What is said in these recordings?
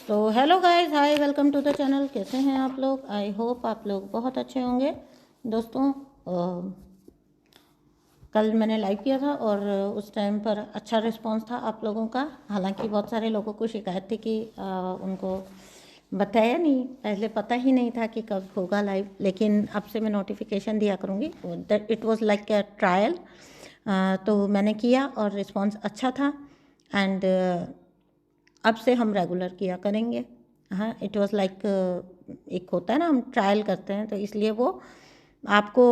तो hello guys, hi, welcome to the channel. कैसे हैं आप लोग? आई होप आप लोग बहुत अच्छे होंगे। दोस्तों, कल मैंने लाइव किया था और उस टाइम पर अच्छा रिस्पांस था आप लोगों का। हालांकि बहुत सारे लोगों को शिकायत थी कि उनको बताया नहीं, पहले पता ही नहीं था कि कब होगा लाइव, लेकिन अब से मैं नोटिफिकेशन दिया करूँगी। That it was like a trial. तो मैंने किया और रिस्पांस अच्छा था एंड अब से हम रेगुलर किया करेंगे। हाँ, इट वाज लाइक एक होता है ना, हम ट्रायल करते हैं, तो इसलिए वो आपको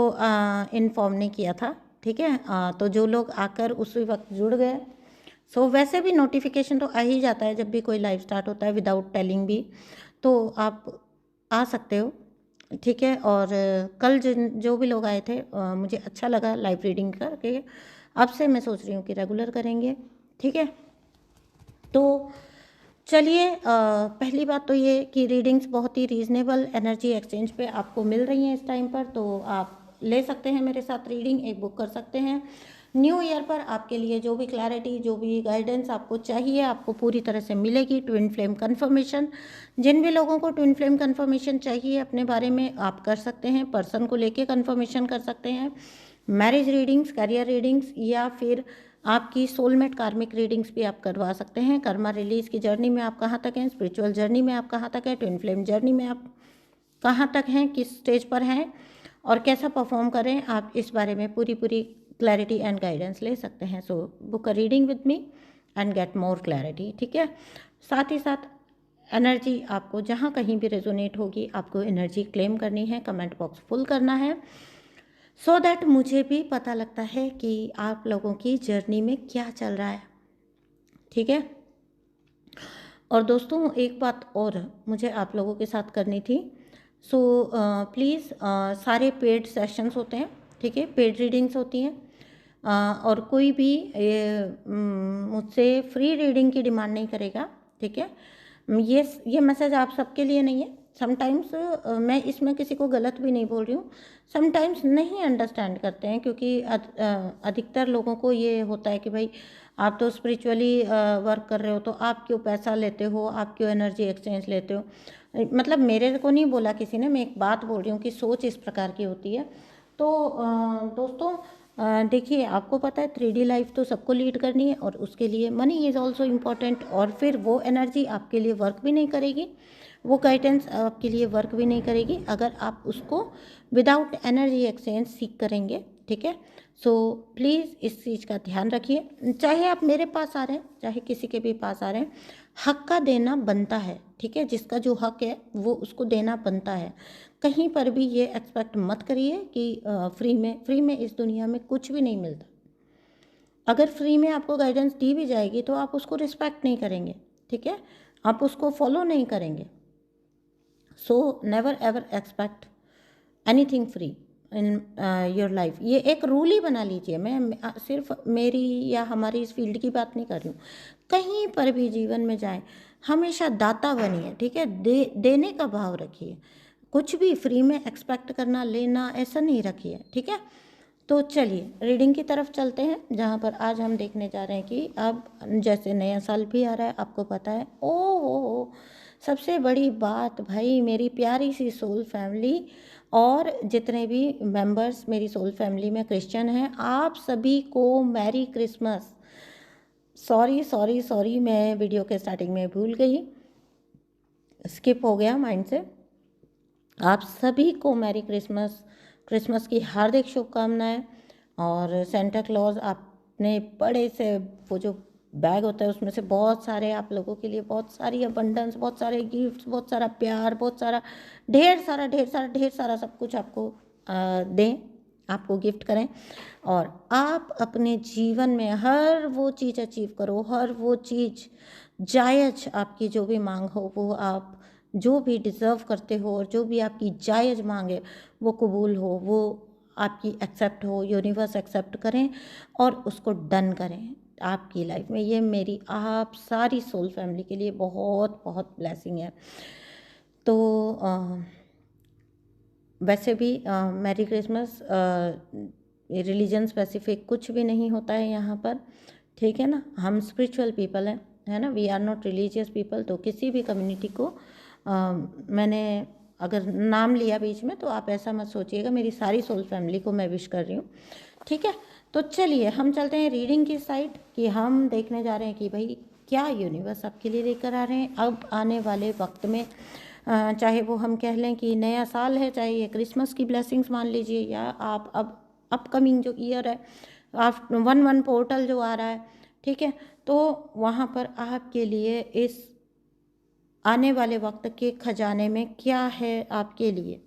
इन्फॉर्म नहीं किया था। ठीक है, तो जो लोग आकर उसी वक्त जुड़ गए, सो वैसे भी नोटिफिकेशन तो आ ही जाता है जब भी कोई लाइव स्टार्ट होता है विदाउट टेलिंग भी, तो आप आ सकते हो। ठीक है, और कल जो भी लोग आए थे, मुझे अच्छा लगा लाइव रीडिंग करके। अब से मैं सोच रही हूँ कि रेगुलर करेंगे। ठीक है, तो चलिए, पहली बात तो ये कि रीडिंग्स बहुत ही रीज़नेबल एनर्जी एक्सचेंज पे आपको मिल रही हैं इस टाइम पर, तो आप ले सकते हैं मेरे साथ रीडिंग, एक बुक कर सकते हैं। न्यू ईयर पर आपके लिए जो भी क्लैरिटी, जो भी गाइडेंस आपको चाहिए, आपको पूरी तरह से मिलेगी। ट्विन फ्लेम कन्फर्मेशन, जिन भी लोगों को ट्विन फ्लेम कन्फर्मेशन चाहिए अपने बारे में, आप कर सकते हैं। पर्सन को लेके कन्फर्मेशन कर सकते हैं। मैरिज रीडिंग्स, करियर रीडिंग्स, या फिर आपकी सोलमेट कार्मिक रीडिंग्स भी आप करवा सकते हैं। कर्मा रिलीज की जर्नी में आप कहाँ तक हैं, स्पिरिचुअल जर्नी में आप कहाँ तक हैं, ट्विन फ्लेम जर्नी में आप कहाँ तक हैं, किस स्टेज पर हैं और कैसा परफॉर्म करें, आप इस बारे में पूरी क्लैरिटी एंड गाइडेंस ले सकते हैं। So book a reading with me and get more clarity. ठीक है, साथ ही साथ एनर्जी आपको जहाँ कहीं भी रेजोनेट होगी, आपको एनर्जी क्लेम करनी है, कमेंट बॉक्स फुल करना है, सो दैट मुझे भी पता लगता है कि आप लोगों की जर्नी में क्या चल रहा है। ठीक है, और दोस्तों एक बात और मुझे आप लोगों के साथ करनी थी। सो प्लीज़, सारे पेड सेशंस होते हैं, ठीक है, पेड रीडिंग्स होती हैं, और कोई भी मुझसे फ्री रीडिंग की डिमांड नहीं करेगा। ठीक है, ये मैसेज आप सबके लिए नहीं है। समटाइम्स मैं इसमें किसी को गलत भी नहीं बोल रही हूँ, समटाइम्स नहीं अंडरस्टैंड करते हैं, क्योंकि अधिकतर लोगों को ये होता है कि भाई आप तो स्पिरिचुअली वर्क कर रहे हो, तो आप क्यों पैसा लेते हो, आप क्यों एनर्जी एक्सचेंज लेते हो। मतलब मेरे को नहीं बोला किसी ने, मैं एक बात बोल रही हूँ कि सोच इस प्रकार की होती है। तो दोस्तों, देखिए, आपको पता है 3D लाइफ तो सबको लीड करनी है, और उसके लिए मनी इज़ ऑल्सो इम्पॉर्टेंट, और फिर वो एनर्जी आपके लिए वर्क भी नहीं करेगी, वो गाइडेंस आपके लिए वर्क भी नहीं करेगी अगर आप उसको विदाउट एनर्जी एक्सचेंज सीख करेंगे। ठीक है, सो प्लीज़ इस चीज़ का ध्यान रखिए। चाहे आप मेरे पास आ रहे हैं, चाहे किसी के भी पास आ रहे हैं, हक का देना बनता है। ठीक है, जिसका जो हक है वो उसको देना बनता है। कहीं पर भी ये एक्सपेक्ट मत करिए कि फ्री में इस दुनिया में कुछ भी नहीं मिलता। अगर फ्री में आपको गाइडेंस दी भी जाएगी तो आप उसको रिस्पेक्ट नहीं करेंगे। ठीक है, आप उसको फॉलो नहीं करेंगे। So never ever expect anything free in your life. ये एक रूल ही बना लीजिए। मैं सिर्फ मेरी या हमारी इस फील्ड की बात नहीं कर रही हूँ, कहीं पर भी जीवन में जाएं, हमेशा दाता बनिए। ठीक है, देने का भाव रखिए, कुछ भी फ्री में एक्सपेक्ट करना, लेना, ऐसा नहीं रखिए। ठीक है, तो चलिए रीडिंग की तरफ चलते हैं, जहाँ पर आज हम देखने जा रहे हैं कि अब जैसे नया साल भी आ रहा है, आपको पता है। ओ हो, सबसे बड़ी बात भाई, मेरी प्यारी सी सोल फैमिली और जितने भी मेंबर्स मेरी सोल फैमिली में क्रिश्चियन हैं, आप सभी को merry Christmas. Sorry sorry sorry, मैं वीडियो के स्टार्टिंग में भूल गई, स्किप हो गया माइंड से। आप सभी को मैरी क्रिसमस, क्रिसमस की हार्दिक शुभकामनाएं। और सेंटा क्लॉज आपने बड़े से वो जो बैग होता है उसमें से बहुत सारे आप लोगों के लिए, बहुत सारी अबंडेंस, बहुत सारे गिफ्ट्स, बहुत सारा प्यार, बहुत सारा ढेर सारा सब कुछ आपको दें, आपको गिफ्ट करें, और आप अपने जीवन में हर वो चीज़ अचीव करो, हर वो चीज़ जायज़ आपकी जो भी मांग हो, वो आप जो भी डिज़र्व करते हो और जो भी आपकी जायज़ मांगे वो कबूल हो, वो आपकी एक्सेप्ट हो, यूनिवर्स एक्सेप्ट करें और उसको डन करें आपकी लाइफ में। ये मेरी आप सारी सोल फैमिली के लिए बहुत बहुत ब्लेसिंग है। तो वैसे भी मैरी क्रिसमस रिलीजन स्पेसिफिक कुछ भी नहीं होता है यहाँ पर। ठीक है ना, हम स्पिरिचुअल पीपल हैं, है ना, we are not religious people. तो किसी भी कम्युनिटी को मैंने अगर नाम लिया बीच में तो आप ऐसा मत सोचिएगा, मेरी सारी सोल फैमिली को मैं विश कर रही हूँ, ठीक है। तो चलिए हम चलते हैं रीडिंग की साइड, कि हम देखने जा रहे हैं कि भाई क्या यूनिवर्स आपके लिए लेकर आ रहे हैं अब आने वाले वक्त में। चाहे वो हम कह लें कि नया साल है, चाहे ये क्रिसमस की ब्लेसिंग्स मान लीजिए, या आप अब अपकमिंग जो ईयर है, आप 1/1 पोर्टल जो आ रहा है, ठीक है, तो वहाँ पर आपके लिए इस आने वाले वक्त के खजाने में क्या है आपके लिए,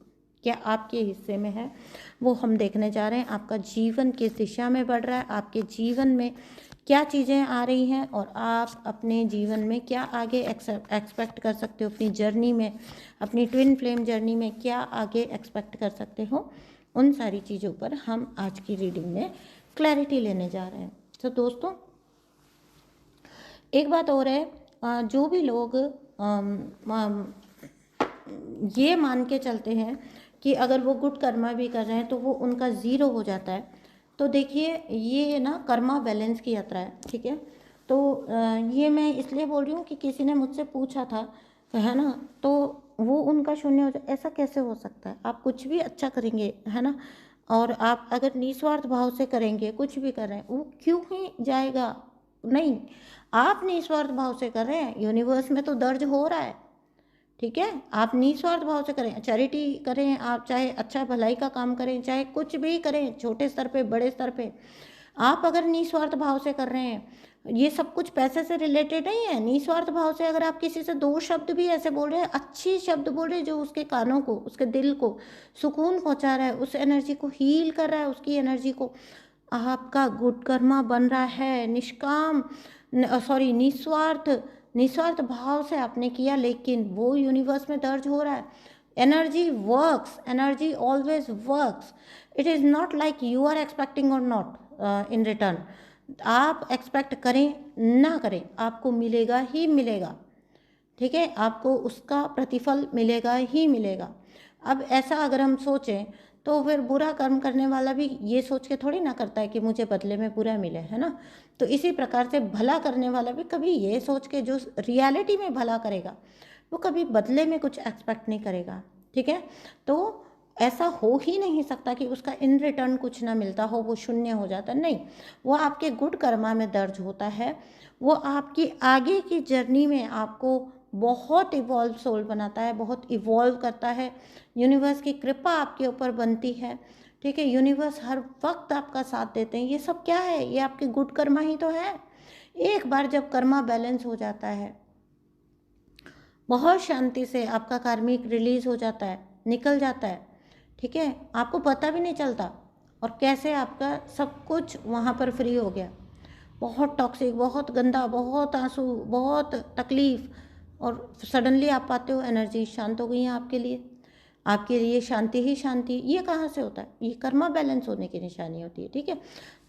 क्या आपके हिस्से में है, वो हम देखने जा रहे हैं। आपका जीवन किस दिशा में बढ़ रहा है, आपके जीवन में क्या चीज़ें आ रही हैं, और आप अपने जीवन में क्या आगे एक्सपेक्ट कर सकते हो अपनी जर्नी में, अपनी ट्विन फ्लेम जर्नी में क्या आगे एक्सपेक्ट कर सकते हो। उन सारी चीज़ों पर हम आज की रीडिंग में क्लैरिटी लेने जा रहे हैं। तो दोस्तों एक बात और है, जो भी लोग ये मान के चलते हैं कि अगर वो गुड कर्मा भी कर रहे हैं तो वो उनका ज़ीरो हो जाता है, तो देखिए ये ना कर्मा बैलेंस की यात्रा है, ठीक है। तो ये मैं इसलिए बोल रही हूँ कि किसी ने मुझसे पूछा था, है ना, तो वो उनका शून्य हो जाए, ऐसा कैसे हो सकता है। आप कुछ भी अच्छा करेंगे, है ना, और आप अगर निस्वार्थ भाव से करेंगे, कुछ भी कर रहे हैं, वो क्यों ही जाएगा। नहीं, आप निस्वार्थ भाव से कर रहे हैं, यूनिवर्स में तो दर्ज हो रहा है, ठीक है। आप निस्वार्थ भाव से करें, चैरिटी करें, आप चाहे अच्छा भलाई का काम करें, चाहे कुछ भी करें, छोटे स्तर पे बड़े स्तर पे, आप अगर निस्वार्थ भाव से कर रहे हैं, ये सब कुछ पैसे से रिलेटेड नहीं है। निस्वार्थ भाव से अगर आप किसी से 2 शब्द भी ऐसे बोल रहे हैं, अच्छी शब्द बोल रहे हैं, जो उसके कानों को, उसके दिल को सुकून पहुंचा रहा है, उस एनर्जी को हील कर रहा है, उसकी एनर्जी को, आपका गुड कर्मा बन रहा है। निष्काम सॉरी निस्वार्थ भाव से आपने किया, लेकिन वो यूनिवर्स में दर्ज हो रहा है। Energy works, energy always works. It is not like you are expecting और नॉट इन रिटर्न। आप एक्सपेक्ट करें ना करें, आपको मिलेगा ही मिलेगा, ठीक है, आपको उसका प्रतिफल मिलेगा ही मिलेगा। अब ऐसा अगर हम सोचें तो फिर बुरा कर्म करने वाला भी ये सोच के थोड़ी ना करता है कि मुझे बदले में बुरा मिले, है ना। तो इसी प्रकार से भला करने वाला भी कभी ये सोच के, जो रियलिटी में भला करेगा, वो कभी बदले में कुछ एक्सपेक्ट नहीं करेगा, ठीक है। तो ऐसा हो ही नहीं सकता कि उसका इन रिटर्न कुछ ना मिलता हो, वो शून्य हो जाता, नहीं, वो आपके गुड कर्मा में दर्ज होता है। वो आपकी आगे की जर्नी में आपको बहुत इवॉल्व सोल बनाता है, बहुत इवॉल्व करता है। यूनिवर्स की कृपा आपके ऊपर बनती है, ठीक है। यूनिवर्स हर वक्त आपका साथ देते हैं। ये सब क्या है, ये आपके गुड कर्मा ही तो है। एक बार जब कर्मा बैलेंस हो जाता है, बहुत शांति से आपका कार्मिक रिलीज हो जाता है, निकल जाता है, ठीक है, आपको पता भी नहीं चलता, और कैसे आपका सब कुछ वहाँ पर फ्री हो गया। बहुत टॉक्सिक, बहुत गंदा, बहुत आंसू, बहुत तकलीफ, और सडनली आप पाते हो एनर्जी शांत हो गई है आपके लिए, आपके लिए शांति ही शांति। ये कहाँ से होता है, ये कर्मा बैलेंस होने की निशानी होती है, ठीक है।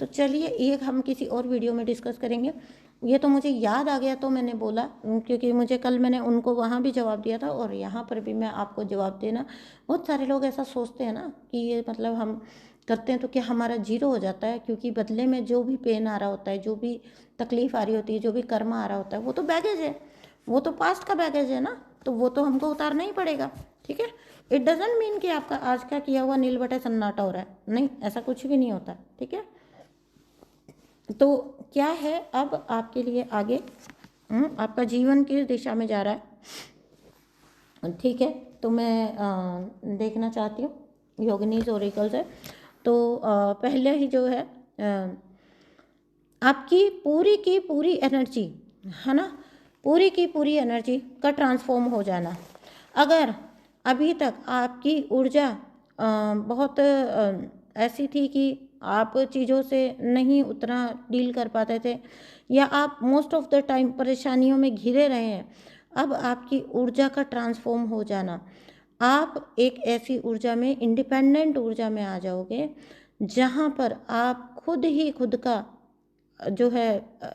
तो चलिए ये हम किसी और वीडियो में डिस्कस करेंगे। ये तो मुझे याद आ गया तो मैंने बोला, क्योंकि मुझे कल मैंने उनको वहाँ भी जवाब दिया था और यहाँ पर भी मैं आपको जवाब देना। बहुत सारे लोग ऐसा सोचते हैं ना कि ये मतलब हम करते हैं तो क्या हमारा जीरो हो जाता है, क्योंकि बदले में जो भी पेन आ रहा होता है, जो भी तकलीफ आ रही होती है, जो भी कर्मा आ रहा होता है, वो तो बैगेज है, वो तो पास्ट का बैगेज है ना, तो वो तो हमको उतारना ही पड़ेगा, ठीक है। इट डजेंट मीन कि आपका आज का किया हुआ नील बटे सन्नाटा हो रहा है, नहीं, ऐसा कुछ भी नहीं होता, ठीक है। तो क्या है अब आपके लिए आगे, आपका जीवन किस दिशा में जा रहा है, ठीक है। तो मैं देखना चाहती हूँ योगिनीज ओरेकल से। तो पहले ही जो है आपकी पूरी की पूरी एनर्जी, है ना, पूरी की पूरी एनर्जी का ट्रांसफॉर्म हो जाना। अगर अभी तक आपकी ऊर्जा बहुत ऐसी थी कि आप चीज़ों से नहीं उतना डील कर पाते थे, या आप मोस्ट ऑफ द टाइम परेशानियों में घिरे रहे हैं, अब आपकी ऊर्जा का ट्रांसफॉर्म हो जाना, आप एक ऐसी ऊर्जा में, इंडिपेंडेंट ऊर्जा में आ जाओगे, जहाँ पर आप खुद ही खुद का जो है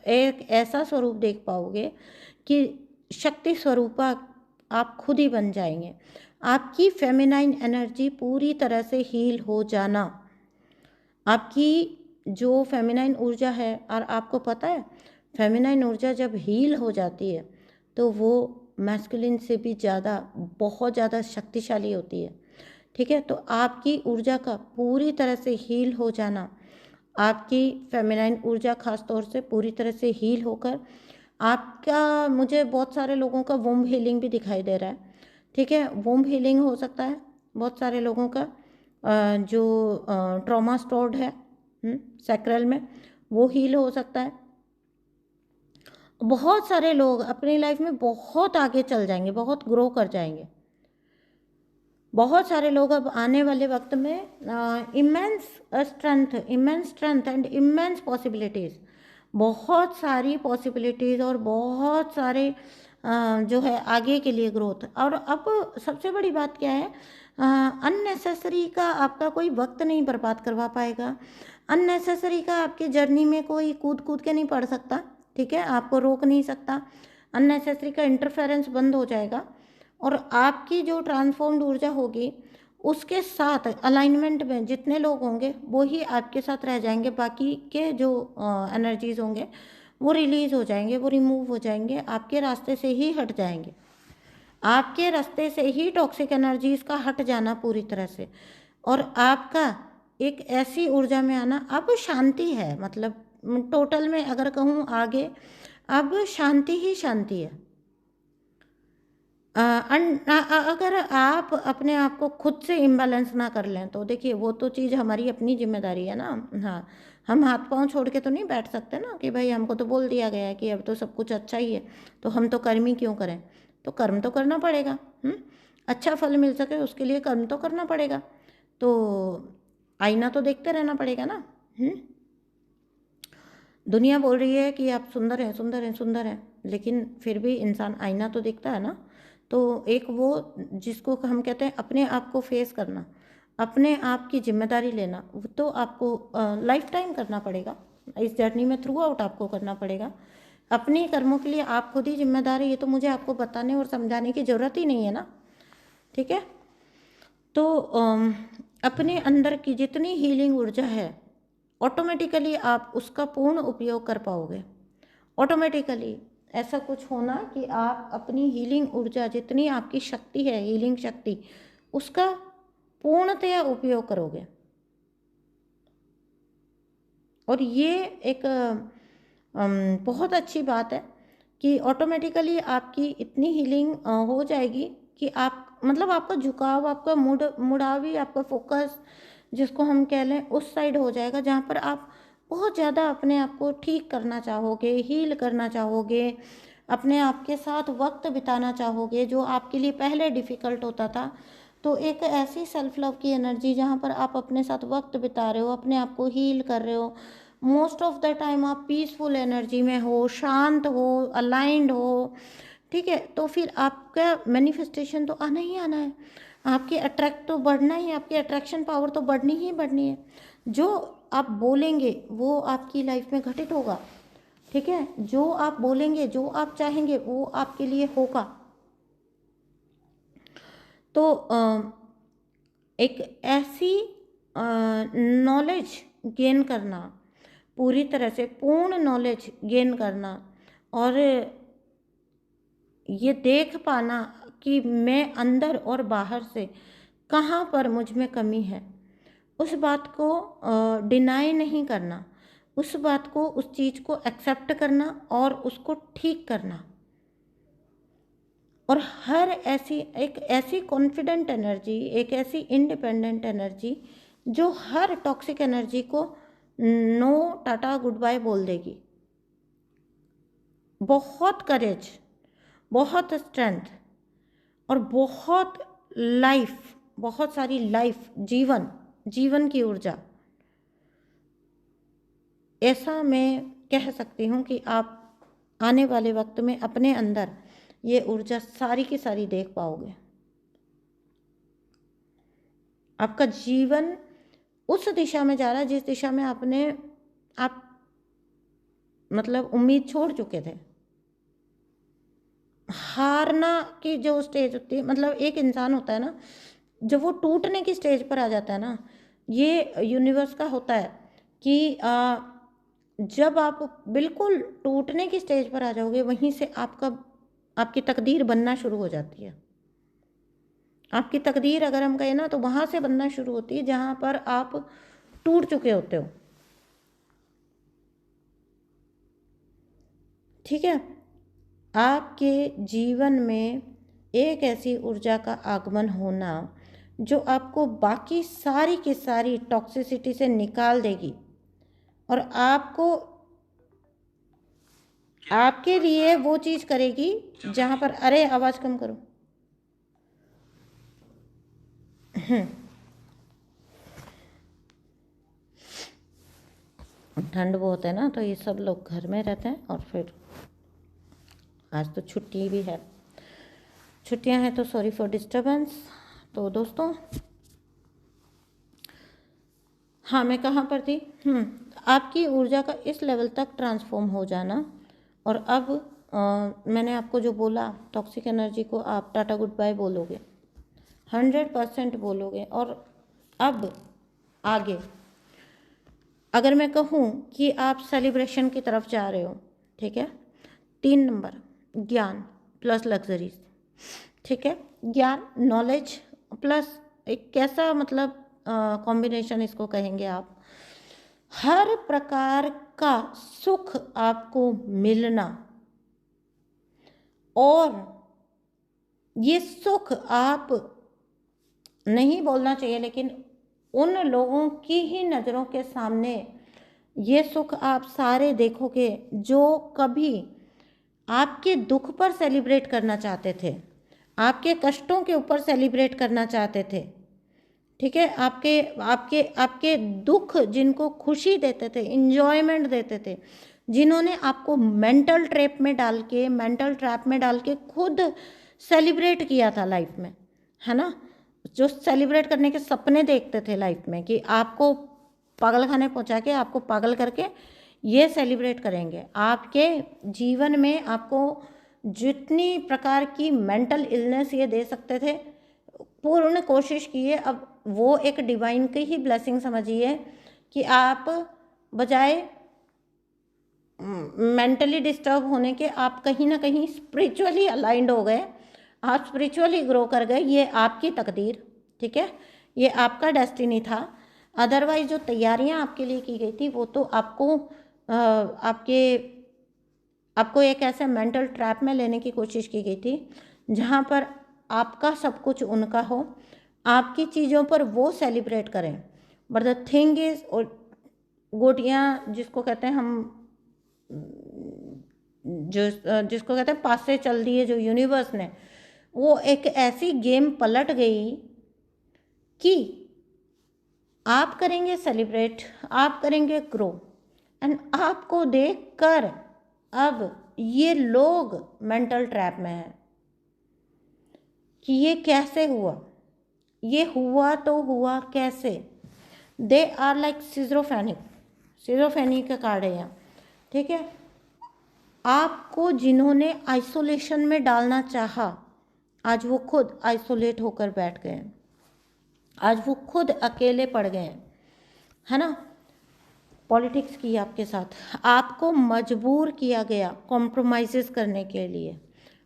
एक ऐसा स्वरूप देख पाओगे कि शक्ति स्वरूपा आप खुद ही बन जाएंगे। आपकी फेमिनाइन एनर्जी पूरी तरह से हील हो जाना, आपकी जो फेमिनाइन ऊर्जा है, और आपको पता है फेमिनाइन ऊर्जा जब हील हो जाती है तो वो मैस्कुलिन से भी ज़्यादा, बहुत ज़्यादा शक्तिशाली होती है। ठीक है, तो आपकी ऊर्जा का पूरी तरह से हील हो जाना, आपकी फेमिनाइन ऊर्जा खास तौर से पूरी तरह से हील होकर आपका, मुझे बहुत सारे लोगों का वोम्ब हीलिंग भी दिखाई दे रहा है। ठीक है, वोम्ब हीलिंग हो सकता है बहुत सारे लोगों का, जो ट्रॉमा स्टोर्ड है सैक्रल में, वो हील हो सकता है। बहुत सारे लोग अपनी लाइफ में बहुत आगे चल जाएंगे, बहुत ग्रो कर जाएंगे। बहुत सारे लोग अब आने वाले वक्त में immense strength and immense possibilities, बहुत सारी पॉसिबिलिटीज़ और बहुत सारे जो है आगे के लिए ग्रोथ। और अब सबसे बड़ी बात क्या है, अननेसेसरी का आपका कोई वक्त नहीं बर्बाद करवा पाएगा। अननेसेसरी का आपकी जर्नी में कोई कूद कूद के नहीं पड़ सकता। ठीक है, आपको रोक नहीं सकता। अननेसेसरी का इंटरफेरेंस बंद हो जाएगा और आपकी जो ट्रांसफॉर्म्ड ऊर्जा होगी उसके साथ अलाइनमेंट में जितने लोग होंगे वो ही आपके साथ रह जाएंगे। बाकी के जो एनर्जीज होंगे वो रिलीज हो जाएंगे, वो रिमूव हो जाएंगे, आपके रास्ते से ही हट जाएंगे। आपके रास्ते से ही टॉक्सिक एनर्जीज का हट जाना पूरी तरह से, और आपका एक ऐसी ऊर्जा में आना। अब शांति है, मतलब टोटल में अगर कहूँ आगे, अब शांति ही शांति है। अगर आप अपने आप को खुद से इम्बैलेंस ना कर लें तो देखिए वो तो चीज़ हमारी अपनी जिम्मेदारी है ना। हाँ, हम हाथ पांव छोड़ के तो नहीं बैठ सकते ना कि भाई हमको तो बोल दिया गया है कि अब तो सब कुछ अच्छा ही है तो हम तो कर्म ही क्यों करें। तो कर्म तो करना पड़ेगा। अच्छा फल मिल सके उसके लिए कर्म तो करना पड़ेगा। तो आईना तो देखते रहना पड़ेगा ना। दुनिया बोल रही है कि आप सुंदर हैं, सुंदर हैं, सुंदर हैं, लेकिन फिर भी इंसान आईना तो देखता है ना। तो एक वो जिसको हम कहते हैं अपने आप को फेस करना, अपने आप की जिम्मेदारी लेना, वो तो आपको लाइफ टाइम करना पड़ेगा। इस जर्नी में थ्रू आउट आपको करना पड़ेगा। अपने कर्मों के लिए आप खुद ही जिम्मेदार है, ये तो मुझे आपको बताने और समझाने की ज़रूरत ही नहीं है ना। ठीक है, तो अपने अंदर की जितनी हीलिंग ऊर्जा है ऑटोमेटिकली आप उसका पूर्ण उपयोग कर पाओगे। ऑटोमेटिकली ऐसा कुछ होना कि आप अपनी हीलिंग ऊर्जा, जितनी आपकी शक्ति है, हीलिंग शक्ति, उसका पूर्णतया उपयोग करोगे। और ये एक बहुत अच्छी बात है कि ऑटोमेटिकली आपकी इतनी हीलिंग हो जाएगी कि आप, मतलब आपका झुकाव, आपका मुड़ावी, आपका फोकस जिसको हम कह लें उस साइड हो जाएगा जहाँ पर आप बहुत ज़्यादा अपने आप को ठीक करना चाहोगे, हील करना चाहोगे, अपने आप के साथ वक्त बिताना चाहोगे जो आपके लिए पहले डिफ़िकल्ट होता था। तो एक ऐसी सेल्फ लव की एनर्जी जहाँ पर आप अपने साथ वक्त बिता रहे हो, अपने आप को हील कर रहे हो, मोस्ट ऑफ द टाइम आप पीसफुल एनर्जी में हो, शांत हो, अलाइंड हो। ठीक है, तो फिर आपका मैनिफेस्टेशन तो आना ही आना है, आपकी अट्रैक्ट तो बढ़ना ही, आपकी अट्रैक्शन पावर तो बढ़नी ही बढ़नी है। जो आप बोलेंगे वो आपकी लाइफ में घटित होगा। ठीक है, जो आप बोलेंगे, जो आप चाहेंगे वो आपके लिए होगा। तो एक ऐसी नॉलेज गेन करना, पूरी तरह से पूर्ण नॉलेज गेन करना, और ये देख पाना कि मैं अंदर और बाहर से कहाँ पर मुझ में कमी है, उस बात को डिनाई नहीं करना, उस बात को, उस चीज़ को एक्सेप्ट करना और उसको ठीक करना। और हर ऐसी, एक ऐसी कॉन्फिडेंट एनर्जी, एक ऐसी इंडिपेंडेंट एनर्जी जो हर टॉक्सिक एनर्जी को नो, टाटा, गुड बाय बोल देगी। बहुत करेज, बहुत स्ट्रेंथ और बहुत लाइफ, बहुत सारी लाइफ, जीवन की ऊर्जा। ऐसा मैं कह सकती हूँ कि आप आने वाले वक्त में अपने अंदर ये ऊर्जा सारी की सारी देख पाओगे। आपका जीवन उस दिशा में जा रहा है जिस दिशा में आप मतलब उम्मीद छोड़ चुके थे। हारना की जो स्टेज होती है, मतलब एक इंसान होता है ना, जब वो टूटने की स्टेज पर आ जाता है ना, ये यूनिवर्स का होता है कि जब आप बिल्कुल टूटने की स्टेज पर आ जाओगे, वहीं से आपकी तकदीर बनना शुरू हो जाती है। आपकी तकदीर अगर हम कहें ना, तो वहाँ से बनना शुरू होती है जहाँ पर आप टूट चुके होते हो। ठीक है, आपके जीवन में एक ऐसी ऊर्जा का आगमन होना जो आपको बाकी सारी की सारी टॉक्सिसिटी से निकाल देगी और आपके लिए वो चीज़ करेगी जहाँ पर, अरे आवाज़ कम करो, ठंड बहुत है ना, तो ये सब लोग घर में रहते हैं। और फिर आज तो छुट्टी भी है, छुट्टियां हैं, तो सॉरी फॉर डिस्टरबेंस। तो दोस्तों, हाँ, मैं कहाँ पर थी? आपकी ऊर्जा का इस लेवल तक ट्रांसफॉर्म हो जाना, और अब मैंने आपको जो बोला, टॉक्सिक एनर्जी को आप टाटा गुड बाय बोलोगे, 100% बोलोगे। और अब आगे अगर मैं कहूँ कि आप सेलिब्रेशन की तरफ जा रहे हो, ठीक है, 3 नंबर, ज्ञान प्लस लग्जरीज। ठीक है, ज्ञान, नॉलेज प्लस एक कैसा, मतलब कॉम्बिनेशन इसको कहेंगे आप, हर प्रकार का सुख आपको मिलना, और ये सुख आप नहीं बोलना चाहिए, लेकिन उन लोगों की ही नज़रों के सामने ये सुख आप सारे देखोगे जो कभी आपके दुख पर सेलिब्रेट करना चाहते थे, आपके कष्टों के ऊपर सेलिब्रेट करना चाहते थे। ठीक है, आपके आपके आपके दुख जिनको खुशी देते थे, इंजॉयमेंट देते थे, जिन्होंने आपको मेंटल ट्रैप में डाल के खुद सेलिब्रेट किया था लाइफ में, है ना, जो सेलिब्रेट करने के सपने देखते थे लाइफ में कि आपको पागल खाने पहुंचा के, आपको पागल करके ये सेलिब्रेट करेंगे। आपके जीवन में आपको जितनी प्रकार की मेंटल इलनेस ये दे सकते थे, पूर्ण कोशिश कीजिए। अब वो एक डिवाइन की ही ब्लेसिंग समझिए कि आप बजाय मेंटली डिस्टर्ब होने के, आप कहीं ना कहीं स्पिरिचुअली अलाइंड हो गए, आप स्पिरिचुअली ग्रो कर गए। ये आपकी तकदीर, ठीक है, ये आपका डेस्टिनी था। अदरवाइज जो तैयारियां आपके लिए की गई थी, वो तो आपको एक ऐसे मेंटल ट्रैप में लेने की कोशिश की गई थी जहाँ पर आपका सब कुछ उनका हो, आपकी चीज़ों पर वो सेलिब्रेट करें। बट द थिंग इज, गोटियाँ जिसको कहते हैं हम, जिसको कहते हैं पास से चल दी है जो यूनिवर्स ने, वो एक ऐसी गेम पलट गई कि आप करेंगे सेलिब्रेट, आप करेंगे ग्रो, एंड आपको देखकर अब ये लोग मेंटल ट्रैप में हैं कि ये कैसे हुआ, ये हुआ तो हुआ कैसे। दे आर लाइक सिजोफ्रेनिक का कार्ड है यहाँ, ठीक है। आपको जिन्होंने आइसोलेशन में डालना चाहा, आज वो खुद आइसोलेट होकर बैठ गए हैं, आज वो खुद अकेले पड़ गए हैं, है ना। पॉलिटिक्स की आपके साथ, आपको मजबूर किया गया कॉम्प्रोमाइज़ करने के लिए,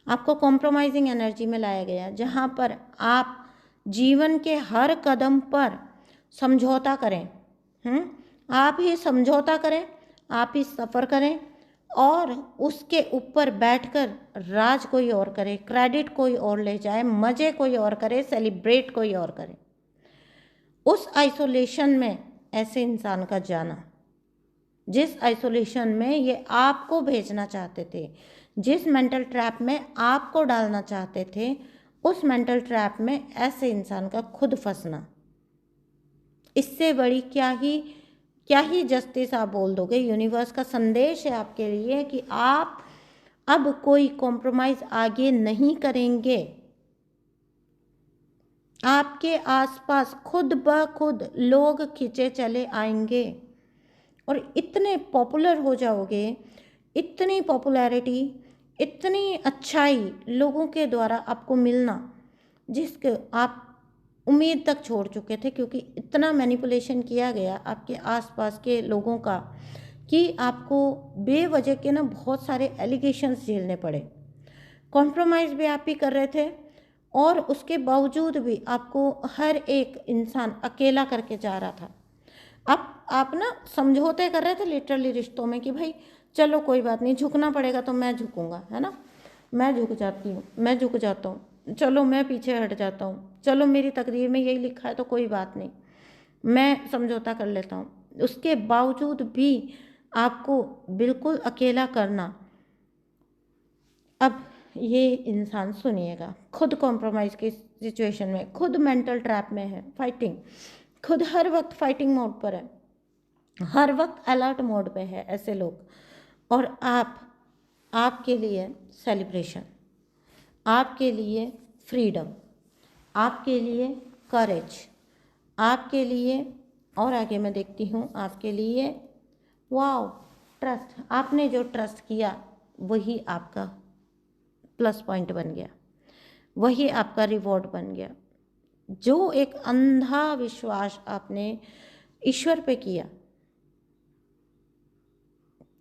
आपको कॉम्प्रोमाइजिंग एनर्जी में लाया गया, जहाँ पर आप जीवन के हर कदम पर समझौता करें, आप ही समझौता करें, आप ही सफ़र करें, और उसके ऊपर बैठकर राज कोई और करे, क्रेडिट कोई और ले जाए, मज़े कोई और करे, सेलिब्रेट कोई और करे। उस आइसोलेशन में ऐसे इंसान का जाना, जिस आइसोलेशन में ये आपको भेजना चाहते थे, जिस मेंटल ट्रैप में आपको डालना चाहते थे, उस मेंटल ट्रैप में ऐसे इंसान का खुद फंसना, इससे बड़ी क्या ही जस्टिस आप बोल दोगे। यूनिवर्स का संदेश है आपके लिए कि आप अब कोई कॉम्प्रोमाइज़ आगे नहीं करेंगे। आपके आसपास खुद ब खुद लोग खिंचे चले आएंगे और इतने पॉपुलर हो जाओगे, इतनी पॉपुलैरिटी, इतनी अच्छाई लोगों के द्वारा आपको मिलना, जिसके आप उम्मीद तक छोड़ चुके थे, क्योंकि इतना मैनिपुलेशन किया गया आपके आसपास के लोगों का कि आपको बेवजह के ना बहुत सारे एलिगेशंस झेलने पड़े। कॉम्प्रोमाइज़ भी आप ही कर रहे थे और उसके बावजूद भी आपको हर एक इंसान अकेला करके जा रहा था। आप ना समझौते कर रहे थे लिटरली रिश्तों में कि भाई चलो कोई बात नहीं, झुकना पड़ेगा तो मैं झुकूंगा, है ना, मैं झुक जाती हूँ, मैं झुक जाता हूँ, चलो मैं पीछे हट जाता हूँ, चलो मेरी तकदीर में यही लिखा है तो कोई बात नहीं, मैं समझौता कर लेता हूँ। उसके बावजूद भी आपको बिल्कुल अकेला करना। अब ये इंसान सुनिएगा, खुद कॉम्प्रोमाइज़ की सिचुएशन में, खुद मेंटल ट्रैप में है, फाइटिंग, खुद हर वक्त फाइटिंग मोड पर है, हर वक्त अलर्ट मोड पे है ऐसे लोग। और आपके लिए सेलिब्रेशन, आपके लिए फ्रीडम, आपके लिए करेज, आपके लिए, और आगे मैं देखती हूँ आपके लिए, वाओ, ट्रस्ट। आपने जो ट्रस्ट किया वही आपका प्लस पॉइंट बन गया, वही आपका रिवॉर्ड बन गया। जो एक अंधा विश्वास आपने ईश्वर पे किया,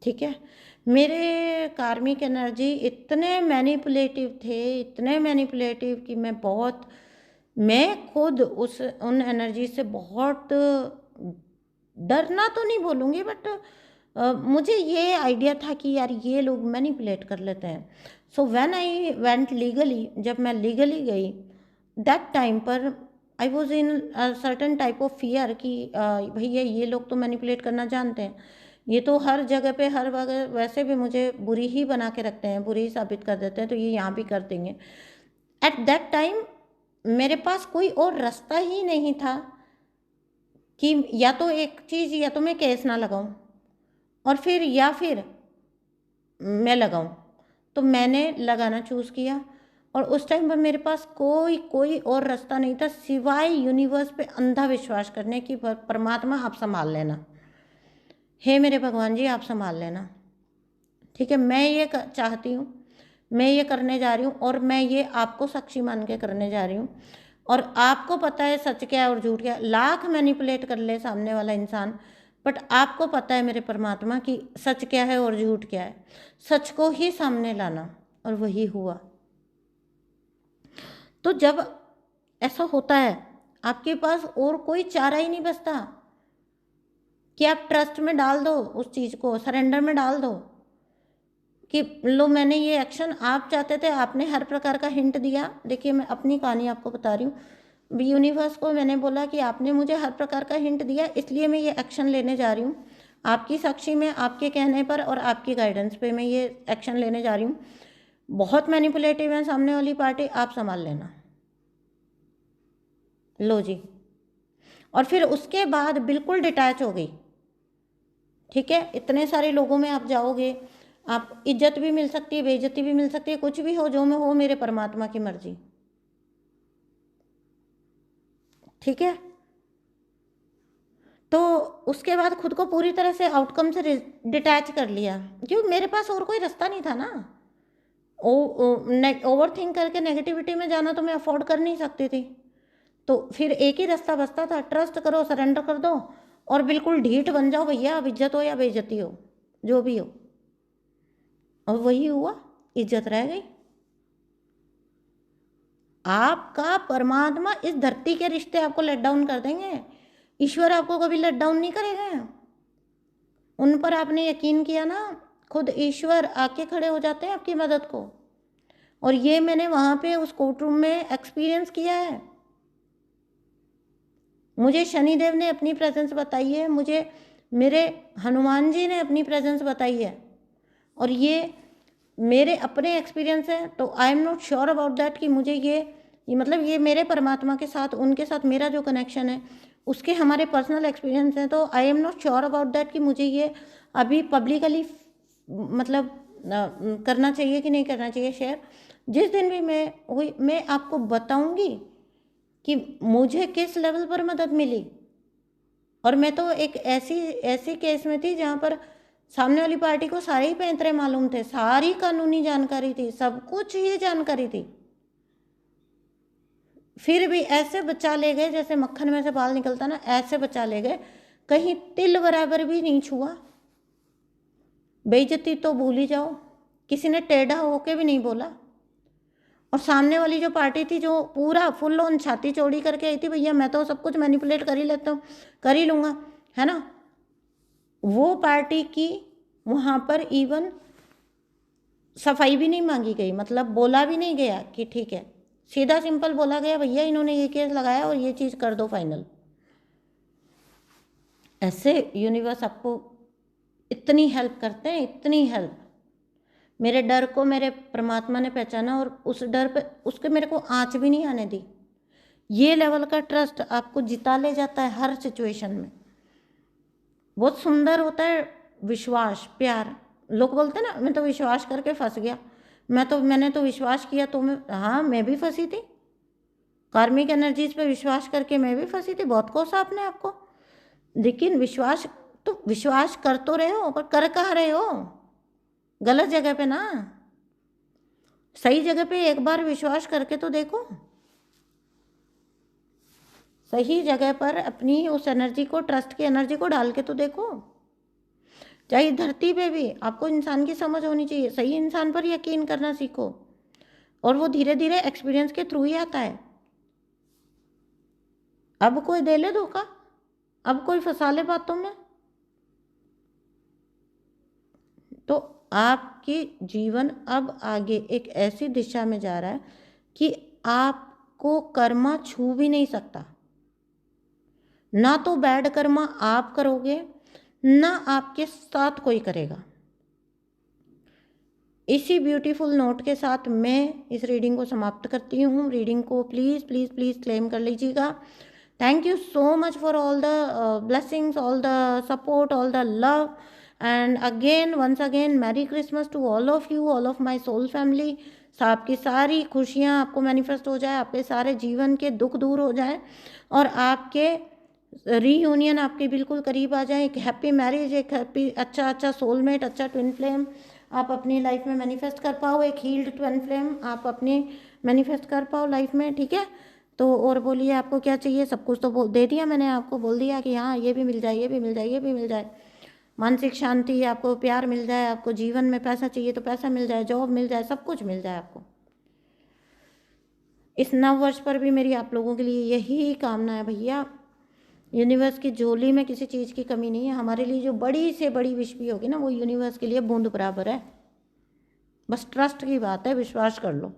ठीक है, मेरे कार्मिक एनर्जी इतने मैनिपुलेटिव थे, इतने मैनिपुलेटिव कि मैं खुद उन एनर्जी से बहुत डरना तो नहीं बोलूँगी, बट मुझे ये आइडिया था कि यार ये लोग मैनिपुलेट कर लेते हैं। So when I went legally, जब मैं लीगली गई, दैट टाइम पर I was in certain type of fear कि भैया ये लोग तो मैनिपुलेट करना जानते हैं, ये तो हर जगह पे हर वगह वैसे भी मुझे बुरी ही बना के रखते हैं, बुरी ही साबित कर देते हैं, तो ये यहाँ भी कर देंगे। एट दैट टाइम मेरे पास कोई और रास्ता ही नहीं था कि या तो एक चीज़, या तो मैं केस ना लगाऊं और फिर या फिर मैं लगाऊं। तो मैंने लगाना चूज़ किया और उस टाइम पर मेरे पास कोई और रास्ता नहीं था सिवाय यूनिवर्स पे अंधा विश्वास करने की, परमात्मा आप संभाल लेना, हे मेरे भगवान जी आप संभाल लेना, ठीक है, मैं ये चाहती हूँ, मैं ये करने जा रही हूँ और मैं ये आपको साक्षी मान के करने जा रही हूँ। और आपको पता है सच क्या है और झूठ क्या है, लाख मैनिपुलेट कर ले सामने वाला इंसान, बट आपको पता है मेरे परमात्मा की सच क्या है और झूठ क्या है, सच को ही सामने लाना, और वही हुआ। तो जब ऐसा होता है आपके पास और कोई चारा ही नहीं बचता कि आप ट्रस्ट में डाल दो, उस चीज़ को सरेंडर में डाल दो कि लो मैंने ये एक्शन, आप चाहते थे, आपने हर प्रकार का हिंट दिया। देखिए मैं अपनी कहानी आपको बता रही हूँ, यूनिवर्स को मैंने बोला कि आपने मुझे हर प्रकार का हिंट दिया, इसलिए मैं ये एक्शन लेने जा रही हूँ, आपकी साक्षी में, आपके कहने पर और आपकी गाइडेंस पे मैं ये एक्शन लेने जा रही हूँ। बहुत मैनिपुलेटिव है सामने वाली पार्टी, आप संभाल लेना। लो जी, और फिर उसके बाद बिल्कुल डिटैच हो गई, ठीक है, इतने सारे लोगों में आप जाओगे, आप इज्जत भी मिल सकती है, बेइज्जती भी मिल सकती है, कुछ भी हो, जो में हो मेरे परमात्मा की मर्जी, ठीक है। तो उसके बाद खुद को पूरी तरह से आउटकम से डिटैच कर लिया, क्यों, मेरे पास और कोई रास्ता नहीं था ना। ओवर थिंक करके नेगेटिविटी में जाना तो मैं अफोर्ड कर नहीं सकती थी। तो फिर एक ही रास्ता बचता था, ट्रस्ट करो, सरेंडर कर दो और बिल्कुल ढीठ बन जाओ भैया, अब इज्जत हो या बेइज्जती हो, जो भी हो। और वही हुआ, इज्जत रह गई। आपका परमात्मा, इस धरती के रिश्ते आपको लेट डाउन कर देंगे, ईश्वर आपको कभी लेट डाउन नहीं करेगा। उन पर आपने यकीन किया ना, खुद ईश्वर आके खड़े हो जाते हैं आपकी मदद को। और ये मैंने वहाँ पे उस कोर्ट रूम में एक्सपीरियंस किया है। मुझे शनिदेव ने अपनी प्रेजेंस बताई है, मुझे मेरे हनुमान जी ने अपनी प्रेजेंस बताई है, और ये मेरे अपने एक्सपीरियंस है। तो I am not sure about that कि मुझे ये मतलब ये मेरे परमात्मा के साथ, उनके साथ मेरा जो कनेक्शन है, उसके हमारे पर्सनल एक्सपीरियंस हैं। तो I am not sure about that कि मुझे ये अभी पब्लिकली मतलब करना चाहिए कि नहीं करना चाहिए शेयर। जिस दिन भी मैं आपको बताऊंगी कि मुझे किस लेवल पर मदद मिली। और मैं तो एक ऐसी केस में थी जहाँ पर सामने वाली पार्टी को सारे ही पैंतरे मालूम थे, सारी कानूनी जानकारी थी, सब कुछ ही जानकारी थी, फिर भी ऐसे बचा ले गए जैसे मक्खन में से बाल निकलता ना, ऐसे बचा ले गए, कहीं तिल बराबर भी नहीं छुआ। बेइज्जती तो भूल ही जाओ, किसी ने टेढ़ा होके भी नहीं बोला। और सामने वाली जो पार्टी थी, जो पूरा फुल ऑन छाती चौड़ी करके आई थी, भैया मैं तो सब कुछ मैनिपुलेट कर ही लेता हूँ, कर ही लूँगा, है ना, वो पार्टी की वहाँ पर इवन सफाई भी नहीं मांगी गई, मतलब बोला भी नहीं गया कि ठीक है, सीधा सिंपल बोला गया भैया इन्होंने ये केस लगाया और ये चीज़ कर दो फाइनल। ऐसे यूनिवर्स आपको इतनी हेल्प करते हैं, इतनी हेल्प। मेरे डर को मेरे परमात्मा ने पहचाना और उस डर पे उसके मेरे को आँच भी नहीं आने दी। ये लेवल का ट्रस्ट आपको जिता ले जाता है हर सिचुएशन में। बहुत सुंदर होता है विश्वास, प्यार। लोग बोलते हैं ना मैं तो विश्वास करके फंस गया, मैंने तो विश्वास किया तो मैं भी फंसी थी, कार्मिक एनर्जीज पे विश्वास करके मैं भी फंसी थी, बहुत कोसा आपने आपको। लेकिन विश्वास कर तो रहे हो, पर कर कहाँ रहे हो, गलत जगह पे ना, सही जगह पे एक बार विश्वास करके तो देखो, सही जगह पर अपनी उस एनर्जी को, ट्रस्ट की एनर्जी को डाल के तो देखो। चाहे धरती पे भी आपको इंसान की समझ होनी चाहिए, सही इंसान पर यकीन करना सीखो, और वो धीरे धीरे एक्सपीरियंस के थ्रू ही आता है। अब कोई दे ले धोखा, अब कोई फंसा ले बातों में, तो आपकी जीवन अब आगे एक ऐसी दिशा में जा रहा है कि आपको कर्मा छू भी नहीं सकता। ना तो बैड कर्मा आप करोगे, ना आपके साथ कोई करेगा। इसी ब्यूटीफुल नोट के साथ मैं इस रीडिंग को समाप्त करती हूँ। रीडिंग को प्लीज़ प्लीज़ प्लीज़ क्लेम कर लीजिएगा। Thank you so much for all the blessings, all the support, all the love, and again once again merry Christmas to all of you, all of my soul family. आपकी सारी खुशियाँ आपको manifest हो जाए, आपके सारे जीवन के दुख दूर हो जाए, और आपके रीयूनियन आपके बिल्कुल करीब आ जाए। एक हैप्पी मैरिज, एक हैप्पी अच्छा सोलमेट, अच्छा ट्विन फ्लेम आप अपनी लाइफ में मैनिफेस्ट कर पाओ, एक हील्ड ट्विन फ्लेम आप अपनी मैनिफेस्ट कर पाओ लाइफ में, ठीक है। तो और बोलिए आपको क्या चाहिए, सब कुछ तो दे दिया मैंने, आपको बोल दिया कि हाँ ये भी मिल जाए, ये भी मिल जाए, ये भी मिल जाए। मानसिक शांति, आपको प्यार मिल जाए, आपको जीवन में पैसा चाहिए तो पैसा मिल जाए, जॉब मिल जाए, सब कुछ मिल जाए आपको। इस नव वर्ष पर भी मेरी आप लोगों के लिए यही कामना है भैया। यूनिवर्स की झोली में किसी चीज़ की कमी नहीं है। हमारे लिए जो बड़ी से बड़ी विश भी होगी ना, वो यूनिवर्स के लिए बूंद बराबर है। बस ट्रस्ट की बात है, विश्वास कर लो।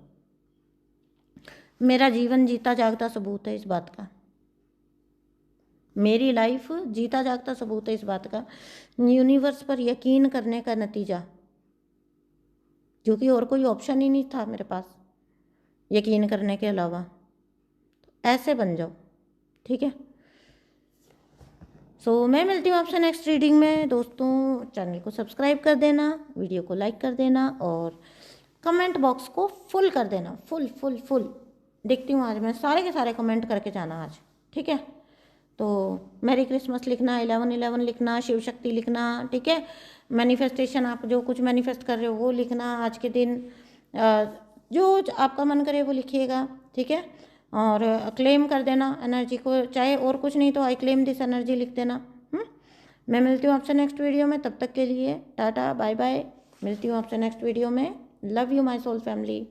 मेरा जीवन जीता जागता सबूत है इस बात का, मेरी लाइफ जीता जागता सबूत है इस बात का, यूनिवर्स पर यकीन करने का नतीजा, जो कि और कोई ऑप्शन ही नहीं था मेरे पास यकीन करने के अलावा। तो ऐसे बन जाओ, ठीक है। सो मैं मिलती हूँ आपसे नेक्स्ट रीडिंग में। दोस्तों चैनल को सब्सक्राइब कर देना, वीडियो को लाइक कर देना, और कमेंट बॉक्स को फुल कर देना, फुल फुल फुल। देखती हूँ आज मैं सारे के सारे कमेंट करके जाना आज, ठीक है। तो मैरी क्रिसमस लिखना, 11/11 लिखना, शिव शक्ति लिखना, ठीक है। मैनिफेस्टेशन, आप जो कुछ मैनिफेस्ट कर रहे हो वो लिखना आज के दिन, जो आपका मन करे वो लिखिएगा, ठीक है। और क्लेम कर देना एनर्जी को, चाहे और कुछ नहीं तो आई क्लेम दिस एनर्जी लिख देना। मैं मिलती हूँ आपसे नेक्स्ट वीडियो में, तब तक के लिए टाटा बाय बाय। मिलती हूँ आपसे नेक्स्ट वीडियो में। Love you my soul family.